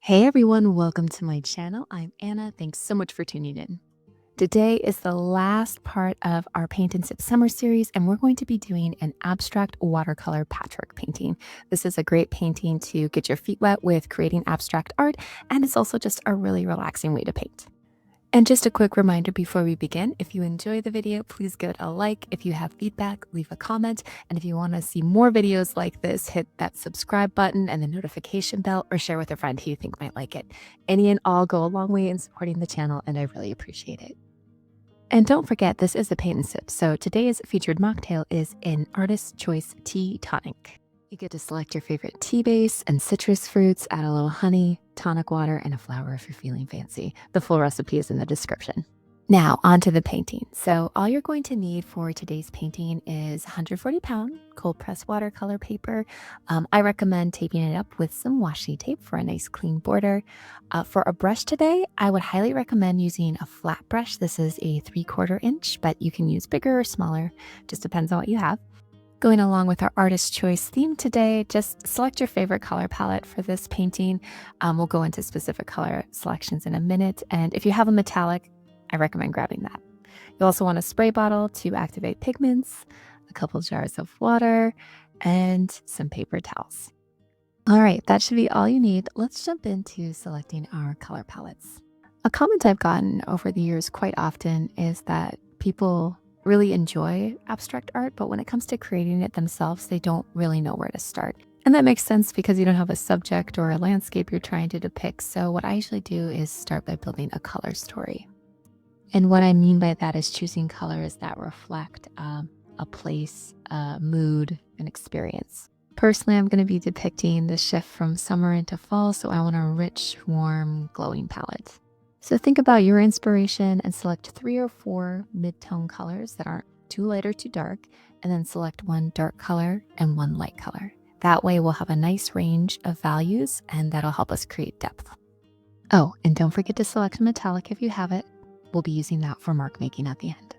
Hey everyone, welcome to my channel. I'm Anna. Thanks so much for tuning in. Today is the last part of our Paint and Sip summer series, and we're going to be doing an abstract watercolor patchwork painting. This is a great painting to get your feet wet with creating abstract art, and it's also just a really relaxing way to paint. And just a quick reminder before we begin, if you enjoy the video, please give it a like. If you have feedback, leave a comment. And if you want to see more videos like this, hit that subscribe button and the notification bell, or share with a friend who you think might like it. Any and all go a long way in supporting the channel, and I really appreciate it. And don't forget, this is a paint and sip. So today's featured mocktail is an Artist's Choice Tea Tonic. You get to select your favorite tea base and citrus fruits, add a little honey, tonic water, and a flower if you're feeling fancy. The full recipe is in the description. Now, onto the painting. So all you're going to need for today's painting is 140-pound cold press watercolor paper. I recommend taping it up with some washi tape for a nice clean border. For a brush today, I would highly recommend using a flat brush. This is a 3/4 inch, but you can use bigger or smaller, just depends on what you have. Going along with our Artist's Choice theme today, just select your favorite color palette for this painting. We'll go into specific color selections in a minute. And if you have a metallic, I recommend grabbing that. You'll also want a spray bottle to activate pigments, a couple jars of water, and some paper towels. All right, that should be all you need. Let's jump into selecting our color palettes. A comment I've gotten over the years quite often is that people really enjoy abstract art, but when it comes to creating it themselves, they don't really know where to start. And that makes sense because you don't have a subject or a landscape you're trying to depict. So what I usually do is start by building a color story. And what I mean by that is choosing colors that reflect a place, a mood, an experience. Personally, I'm going to be depicting the shift from summer into fall, so I want a rich, warm, glowing palette. So think about your inspiration and select 3 or 4 mid-tone colors that aren't too light or too dark, and then select one dark color and one light color. That way we'll have a nice range of values, and that'll help us create depth. Oh, and don't forget to select a metallic if you have it. We'll be using that for mark making at the end.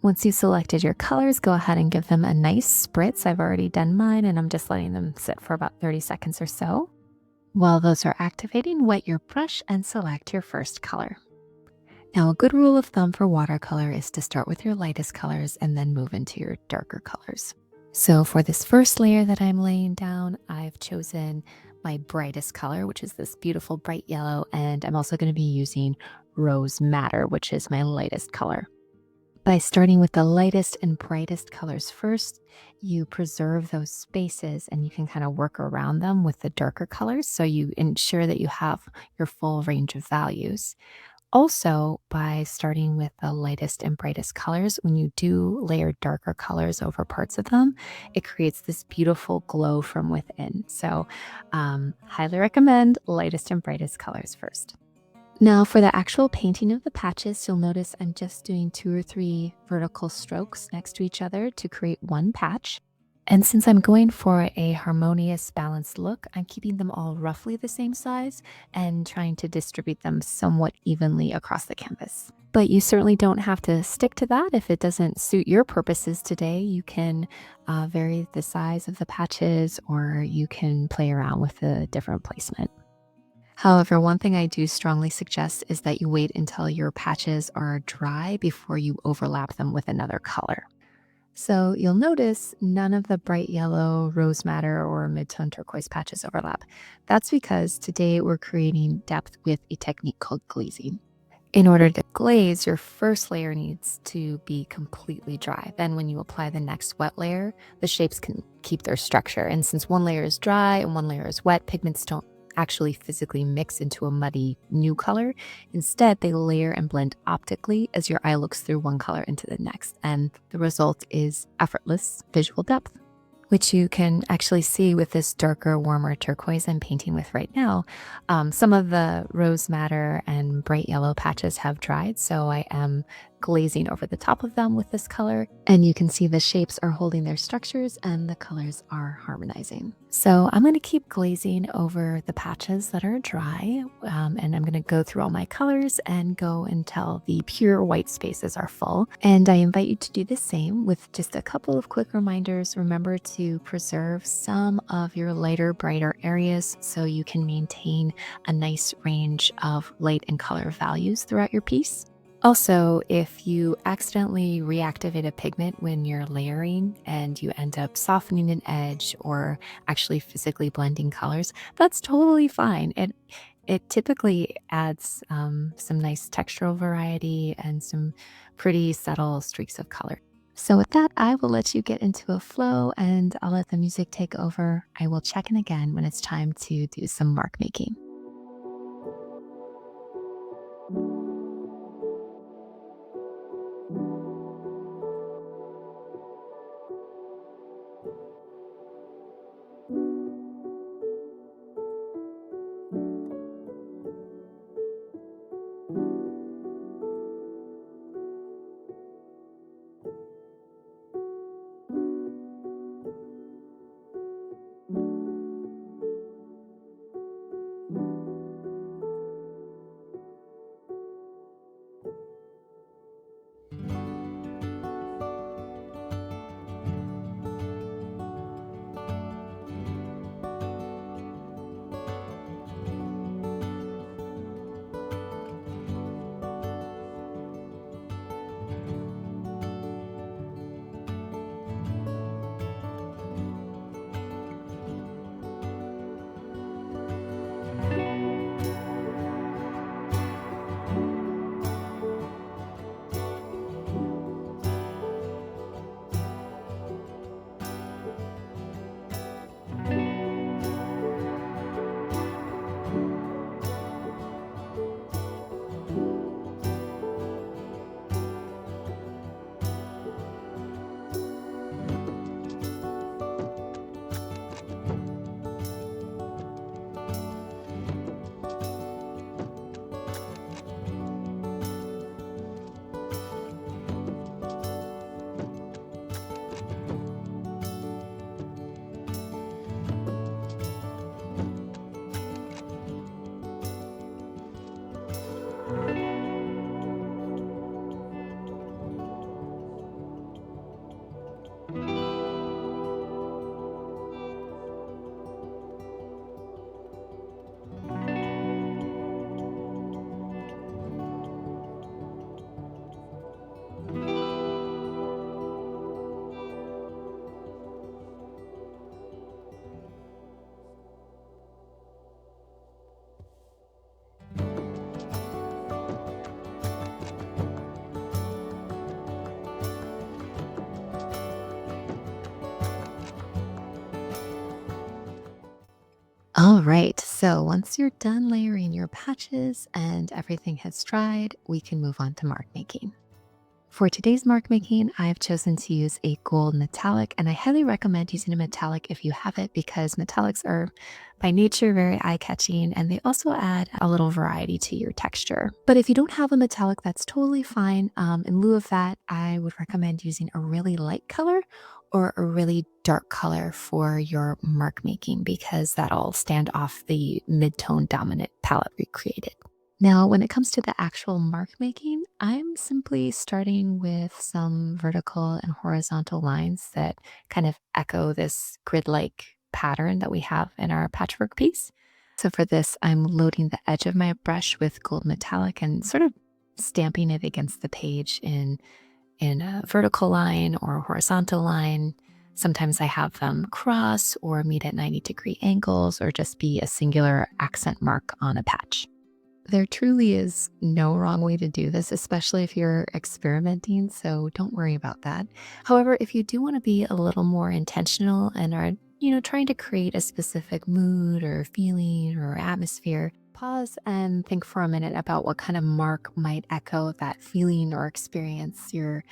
Once you've selected your colors, go ahead and give them a nice spritz. I've already done mine, and I'm just letting them sit for about 30 seconds or so. While those are activating, wet your brush and select your first color. Now, a good rule of thumb for watercolor is to start with your lightest colors and then move into your darker colors. So for this first layer that I'm laying down, I've chosen my brightest color, which is this beautiful bright yellow, and I'm also going to be using Rose Madder, which is my lightest color. By starting with the lightest and brightest colors first, you preserve those spaces and you can kind of work around them with the darker colors, so you ensure that you have your full range of values. Also, by starting with the lightest and brightest colors, when you do layer darker colors over parts of them, it creates this beautiful glow from within. So highly recommend lightest and brightest colors first. Now for the actual painting of the patches, you'll notice I'm just doing 2 or 3 vertical strokes next to each other to create one patch. And since I'm going for a harmonious, balanced look, I'm keeping them all roughly the same size and trying to distribute them somewhat evenly across the canvas. But you certainly don't have to stick to that. If it doesn't suit your purposes today, you can vary the size of the patches, or you can play around with a different placement. However, one thing I do strongly suggest is that you wait until your patches are dry before you overlap them with another color. So you'll notice none of the bright yellow, rose madder, or mid-tone turquoise patches overlap. That's because today we're creating depth with a technique called glazing. In order to glaze, your first layer needs to be completely dry. Then when you apply the next wet layer, the shapes can keep their structure. And since one layer is dry and one layer is wet, pigments don't actually physically mix into a muddy new color. Instead, they layer and blend optically as your eye looks through one color into the next. And the result is effortless visual depth, which you can actually see with this darker, warmer turquoise I'm painting with right now. Some of the rose madder and bright yellow patches have dried, so I am glazing over the top of them with this color. And you can see the shapes are holding their structures and the colors are harmonizing. So I'm going to keep glazing over the patches that are dry, and I'm going to go through all my colors and go until the pure white spaces are full. And I invite you to do the same with just a couple of quick reminders. Remember to preserve some of your lighter, brighter areas so you can maintain a nice range of light and color values throughout your piece. Also, if you accidentally reactivate a pigment when you're layering and you end up softening an edge or actually physically blending colors, that's totally fine. It typically adds some nice textural variety and some pretty subtle streaks of color. So with that, I will let you get into a flow and I'll let the music take over. I will check in again when it's time to do some mark making. All right, so once you're done layering your patches and everything has dried, we can move on to mark making. For today's mark making, I've chosen to use a gold metallic, and I highly recommend using a metallic if you have it because metallics are by nature very eye-catching and they also add a little variety to your texture. But if you don't have a metallic, that's totally fine. In lieu of that, I would recommend using a really light color or a really dark color for your mark making because that'll stand off the mid-tone dominant palette we created. Now, when it comes to the actual mark making, I'm simply starting with some vertical and horizontal lines that kind of echo this grid-like pattern that we have in our patchwork piece. So for this, I'm loading the edge of my brush with gold metallic and sort of stamping it against the page in a vertical line or a horizontal line. Sometimes I have them cross or meet at 90-degree angles or just be a singular accent mark on a patch. There truly is no wrong way to do this, especially if you're experimenting, so don't worry about that. However, if you do want to be a little more intentional and are, trying to create a specific mood or feeling or atmosphere, pause and think for a minute about what kind of mark might echo that feeling or experience you're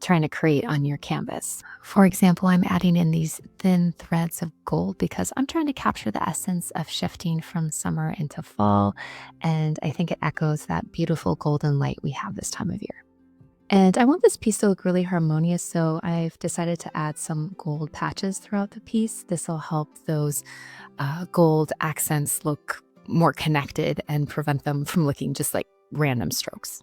trying to create on your canvas. For example, I'm adding in these thin threads of gold because I'm trying to capture the essence of shifting from summer into fall. And I think it echoes that beautiful golden light we have this time of year. And I want this piece to look really harmonious, so I've decided to add some gold patches throughout the piece. This will help those gold accents look more connected and prevent them from looking just like random strokes.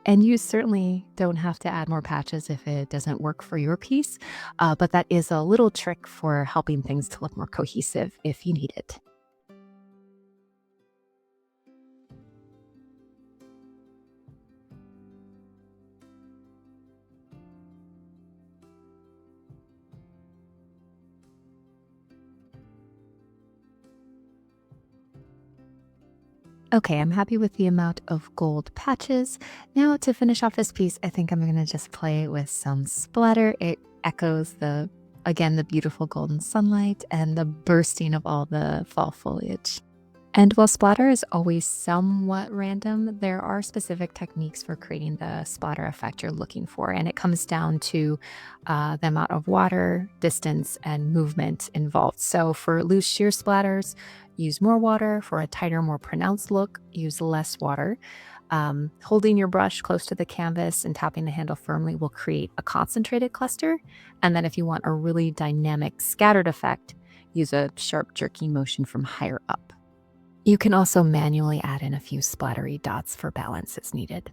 And you certainly don't have to add more patches if it doesn't work for your piece, but that is a little trick for helping things to look more cohesive if you need it. Okay, I'm happy with the amount of gold patches. Now to finish off this piece, I think I'm gonna just play with some splatter. It echoes again, the beautiful golden sunlight and the bursting of all the fall foliage. And while splatter is always somewhat random, there are specific techniques for creating the splatter effect you're looking for. And it comes down to the amount of water, distance, and movement involved. So for loose sheer splatters, use more water. For a tighter, more pronounced look, use less water. Holding your brush close to the canvas and tapping the handle firmly will create a concentrated cluster. And then if you want a really dynamic scattered effect, use a sharp jerking motion from higher up. You can also manually add in a few splattery dots for balance as needed.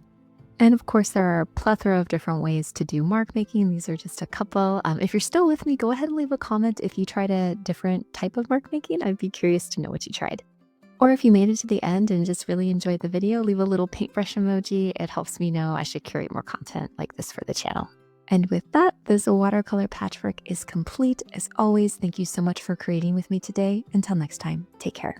And of course, there are a plethora of different ways to do mark making. These are just a couple. If you're still with me, go ahead and leave a comment if you tried a different type of mark making. I'd be curious to know what you tried. Or if you made it to the end and just really enjoyed the video, leave a little paintbrush emoji. It helps me know I should curate more content like this for the channel. And with that, this watercolor patchwork is complete. As always, thank you so much for creating with me today. Until next time, take care.